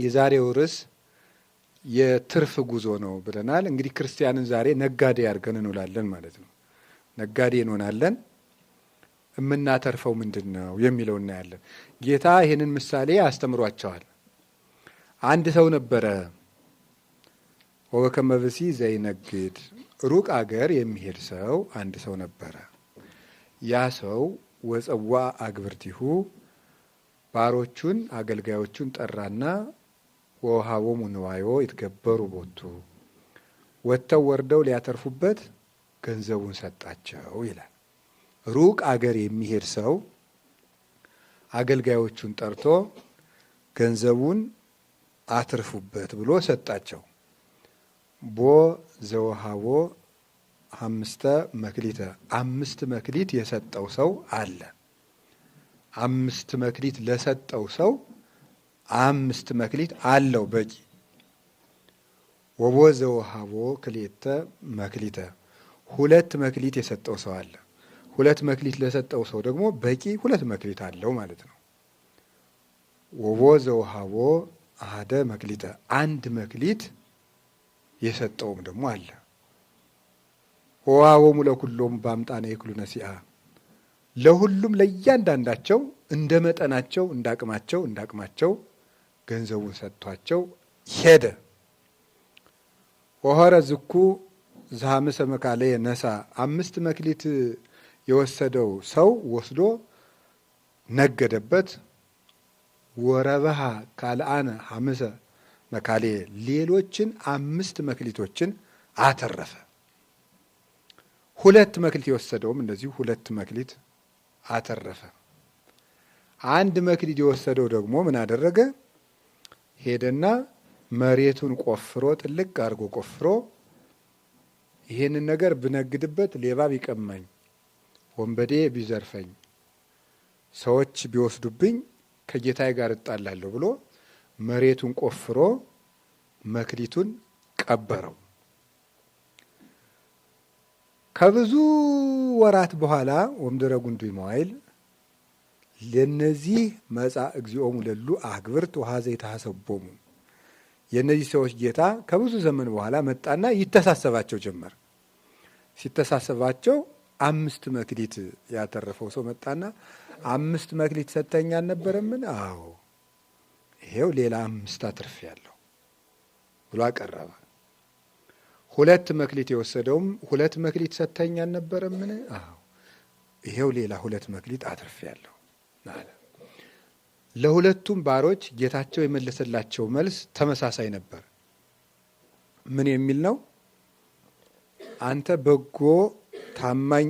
የዛሬው ርዕስ የትርፍ ጉዞ ነው ብለናል። እንግዲህ ክርስቲያንን ዛሬ ነጋዴ አድርገን እንውላለን ማለት ነው። ነጋዴ እንሆናለን። የምናተርፈው ምንድን ነው የሚለው እናያለን። ጌታ ይህንን ምሳሌ አስተምሯቸዋል። አንድ ሰው ነበረ፣ ወበከመ ብእሲ ዘይነግድ፣ ሩቅ አገር የሚሄድ ሰው አንድ ሰው ነበረ። ያ ሰው ወጸዋ አግብርቲሁ፣ ባሮቹን አገልጋዮቹን ጠራና ወውሃቦሙ ንዋዮ ይትገበሩ ቦቱ፣ ወጥተው ወርደው ሊያተርፉበት ገንዘቡን ሰጣቸው ይላል። ሩቅ አገር የሚሄድ ሰው አገልጋዮቹን ጠርቶ ገንዘቡን አትርፉበት ብሎ ሰጣቸው። ቦ ዘወሃቦ 5 መክሊተ፣ 5 መክሊት የሰጠው ሰው አለ። 5 መክሊት ለሰጠው ሰው 5 መክሊት አለው በቂ። ወቦ ዘወሃቦ ክልኤተ መክሊተ፣ 2 መክሊት የሰጠው ሰው አለ። 2 መክሊት ለሰጠው ሰው ደግሞ በቂ 2 መክሊት አለው ማለት ነው። ወቦ ዘወሃቦ አሐደ መክሊተ፣ 1 መክሊት የሰጠውም ደግሞ አለ። ወወሃቦሙ ለኩሎሙ በአምጣነ ይክሉ ነሲአ፣ ለሁሉም ለእያንዳንዳቸው እንደ መጠናቸው እንዳቅማቸው ገንዘቡን ሰጥቷቸው ሄደ። ወሆረ ዝኩ ዘሐምሰ መካለየ ነሳ፣ 5 መክሊት የወሰደው ሰው ወስዶ ነገደበት። ወረበሃ ካልአነ 5 መካለየ፣ ሌሎችን 5 መክሊቶችን አተረፈ። 2 መክሊት የወሰደውም እንደዚሁ 2 መክሊት አተረፈ። 1 መክሊት የወሰደው ደግሞ ምን አደረገ? ሄደና መሬቱን ቆፍሮ ጥልቅ አድርጎ ቆፍሮ ይሄንን ነገር ብነግድበት ሌባ ቢቀማኝ፣ ወንበዴ ቢዘርፈኝ፣ ሰዎች ቢወስዱብኝ ከጌታዬ ጋር እጣላለሁ ብሎ መሬቱን ቆፍሮ መክሊቱን ቀበረው። ከብዙ ወራት በኋላ ወምድረ ጉንዱ መዋይል ለነዚህ መጻ እግዚኦሙ ለሉ አግብርት ወሀዘ ይታሰቦሙ፣ የእነዚህ ሰዎች ጌታ ከብዙ ዘመን በኋላ መጣና ይተሳሰባቸው ጀመር። ሲተሳሰባቸው 5 መክሊት ያተረፈው ሰው መጣና 5 መክሊት ሰጠኝ አልነበረምን? አዎ፣ ይሄው ሌላ 5 አትርፌያለሁ ብሎ አቀረበ። 2 መክሊት የወሰደውም 2 መክሊት ሰጠኝ አልነበረምን? አዎ፣ ይሄው ሌላ 2 መክሊት አትርፌያለሁ አለ። ለሁለቱም ባሮች ጌታቸው የመለሰላቸው መልስ ተመሳሳይ ነበር። ምን የሚል ነው? አንተ በጎ ታማኝ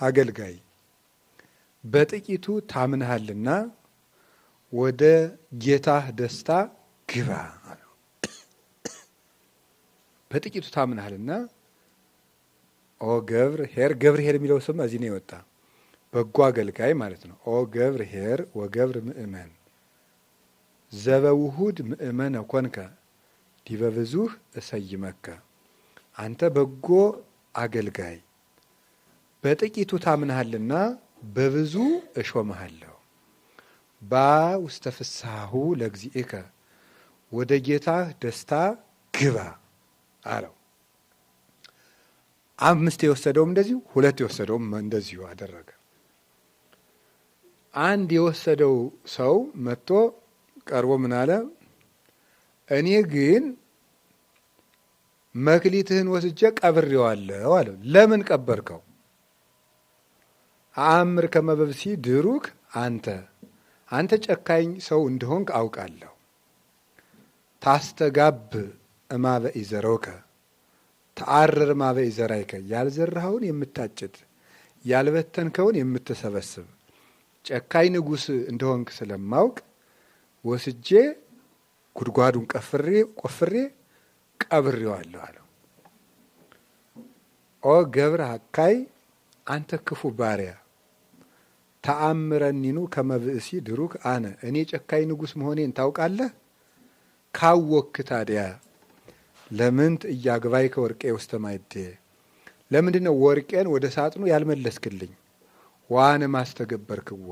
አገልጋይ፣ በጥቂቱ ታምነሃልና ወደ ጌታህ ደስታ ግባ አለው። በጥቂቱ ታምነሃልና ኦ ገብር ኄር፣ ገብር ኄር የሚለው ስም እዚህ ነው የወጣ። በጎ አገልጋይ ማለት ነው። ኦ ገብር ኄር ወገብር ምእመን ዘበውሁድ ምእመነ ኮንከ ዲበ ብዙኅ እሰይመከ። አንተ በጎ አገልጋይ በጥቂቱ ታምነሃልና በብዙ እሾመሃለሁ። ባ ውስተ ፍስሐሁ ለእግዚእከ፣ ወደ ጌታህ ደስታ ግባ አለው። 5 የወሰደውም እንደዚሁ፣ 2 የወሰደውም እንደዚሁ አደረገ። 1 የወሰደው ሰው መጥቶ ቀርቦ ምን አለ? እኔ ግን መክሊትህን ወስጄ ቀብሬዋለሁ አለው። ለምን ቀበርከው? አእምር ከመ በብሲ ድሩክ፣ አንተ ጨካኝ ሰው እንደሆንክ አውቃለሁ። ታስተጋብ እማበ ኢዘረውከ ተአርር እማበ ኢዘራይከ፣ ያልዘራኸውን የምታጭድ ያልበተንከውን የምትሰበስብ ጨካኝ ንጉሥ እንደሆንክ ስለማውቅ ወስጄ ጉድጓዱን ቆፍሬ ቀብሬዋለሁ አለው። ኦ ገብረ ሀካይ፣ አንተ ክፉ ባሪያ፣ ተአምረኒኑ ከመ ብእሲ ድሩክ አነ፣ እኔ ጨካኝ ንጉሥ መሆኔን ታውቃለህ? ካወክ ታዲያ ለምንት እያግባይ ከወርቄ ውስተ ማይዴ፣ ለምንድን ነው ወርቄን ወደ ሳጥኑ ያልመለስክልኝ? ዋነ ማስተገበርክዎ፣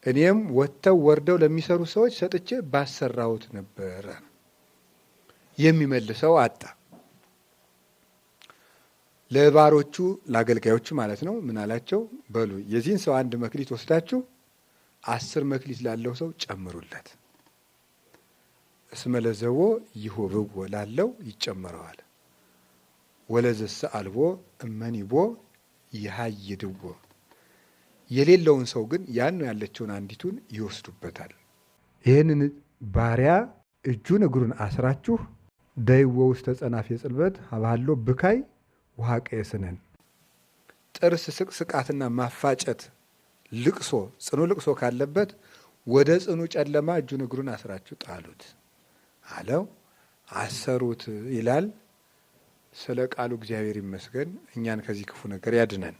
እኔም ወጥተው ወርደው ለሚሰሩ ሰዎች ሰጥቼ ባሰራሁት ነበር። የሚመልሰው አጣ። ለባሮቹ ለአገልጋዮቹ ማለት ነው ምን አላቸው? በሉ የዚህን ሰው 1 መክሊት ወስዳችሁ 10 መክሊት ላለው ሰው ጨምሩለት። እስመ ለዘቦ ይሁብዎ ላለው ይጨመረዋል፣ ወለዘሰ አልቦ እመኒቦ ይሃይድዎ የሌለውን ሰው ግን ያን ያለችውን አንዲቱን ይወስዱበታል። ይህንን ባሪያ እጁን እግሩን አስራችሁ ደይዎ ውስተ ጸናፌ ጽልበት ሀባሎ ብካይ ውሃ ቀየስነን ጥርስ ስቅስቃትና ማፋጨት ልቅሶ ጽኑ ልቅሶ ካለበት ወደ ጽኑ ጨለማ እጁን እግሩን አስራችሁ ጣሉት አለው። አሰሩት ይላል። ስለ ቃሉ እግዚአብሔር ይመስገን። እኛን ከዚህ ክፉ ነገር ያድነን።